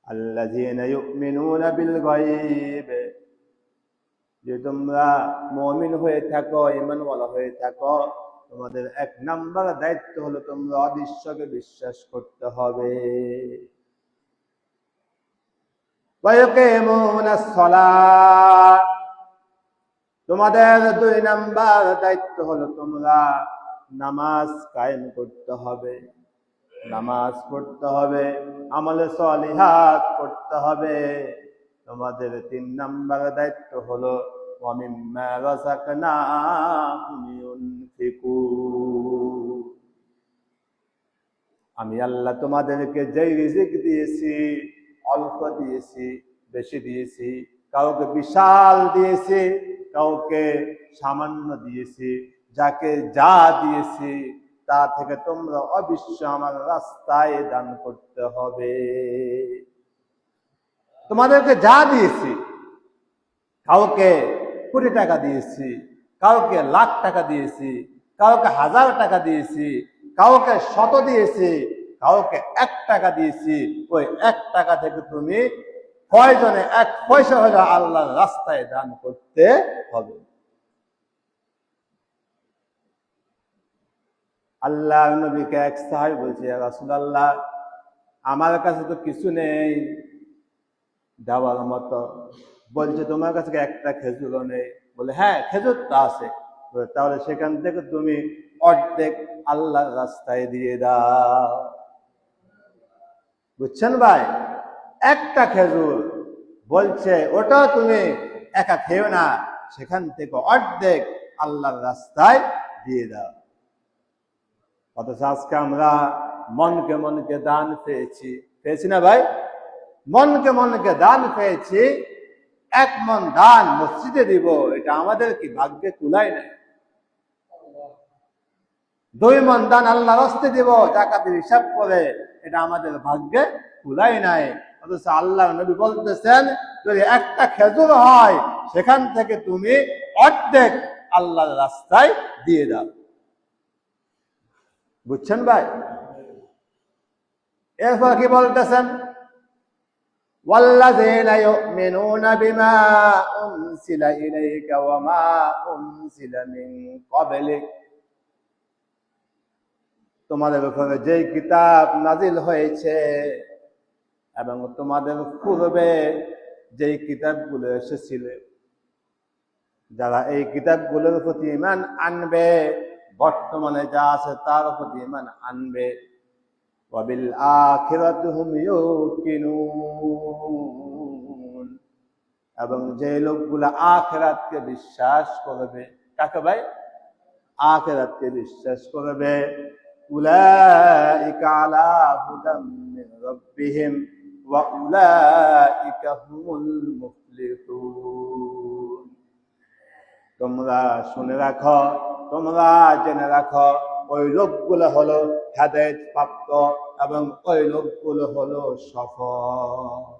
আল্লাযীনা ইউমিনুনা বিল গায়ব, যে তোমরা মুমিন হয়ে থাকো, ঈমানওয়ালা হয়ে থাকো, তোমাদের এক নাম্বার দায়িত্ব হলো তোমরা অদৃশ্যকে বিশ্বাস করতে হবে। ওয়া ইয়াকিমুনাস সালাত, তোমাদের দুই নাম্বার দায়িত্ব হলো তোমরা নামাজ কায়েম করতে হবে, নামাজ পড়তে হবে, আমলে সালিহাত করতে হবে। তোমাদের তিন নাম্বার দায়িত্ব হলো ওয়া মিম্মা রাযাকনাহুম ইউনফিকুন, আমি আল্লাহ তোমাদেরকে যেই রিজিক দিয়েছি, অল্প দিয়েছি, বেশি দিয়েছি, কাউকে বিশাল দিয়েছি, কাউকে সামান্য দিয়েছি, যাকে যা দিয়েছি তা থেকে তোমরা অবশ্য আমার রাস্তায় দান করতে হবে। তোমাদেরকে যা দিয়েছি, কাউকে কোটি টাকা দিয়েছি, কাউকে লাখ টাকা দিয়েছি, কাউকে 1000 টাকা দিয়েছি, কাউকে 100 দিয়েছি, কাউকে 1 টাকা দিয়েছি, ওই 1 টাকা থেকে তুমি প্রয়োজনে 1 পয়সা হলে আল্লাহর রাস্তায় দান করতে হবে। আল্লাহ নবীকে এক সাহাবী বলছে, ইয়া রাসূলুল্লাহ, আমার কাছে তো কিছু নেই দেওয়ার মতো। বলছে, তোমার কাছে একটা খেজুরও নেই? বলে, হ্যাঁ, খেজুর তো আছে। তাহলে সেখান থেকে তুমি অর্ধেক আল্লাহর রাস্তায় দিয়ে দাও। বুঝছেন ভাই? একটা খেজুর, বলছে ওটাও তুমি একা খেও না, সেখান থেকে অর্ধেক আল্লাহর রাস্তায় দিয়ে দাও। অথচ আজকে আমরা মনকে মনকে দান পেয়েছি না ভাই? মনকে মনকে দান পেয়েছি। 1 মন দান মসজিদে দিব, এটা আমাদের কি ভাগ্যে কুলায় নাই? 2 মন দান আল্লাহ রাস্তায় দিব যাকাতের হিসাব করে, এটা আমাদের ভাগ্যে কুলায় নাই। অথচ আল্লাহ নবী বলতেছেন, যদি একটা খেজুর হয়, সেখান থেকে তুমি অর্ধেক আল্লাহর রাস্তায় দিয়ে দাও। বুঝছেন ভাই? এরপর কি বলতেছেন? ওয়াল্লাযীনা ইউমিনুনা বিমা উনসিলা ইলাইকা ওয়া মা উনসিলা মিন ক্বাবলিক, তোমাদের উপরে যে কিতাব নাজিল হয়েছে এবং তোমাদের পূর্বে যে কিতাবগুলো এসেছিল, যারা এই কিতাবগুলোর প্রতি ঈমান আনবে, বর্তমানে যা আছে তার প্রতি ঈমান আনবে, ওয়া বিল আখিরাতি হুম ইউকিনুন, এবং যে লোকগুলো আখিরাতকে বিশ্বাস করবে, কাকে ভাই? আখিরাতকে বিশ্বাস করবে, উলাইকা আলা হুদাম মিন রাব্বিহিম ওয়া উলাইকা হুমুল মুফলিহুন। তোমরা শুনে রাখো, তোমরা জেনে রাখো, ওই লোকগুলো হলো হেদায়েত প্রাপ্ত এবং ওই লোকগুলো হলো সফল।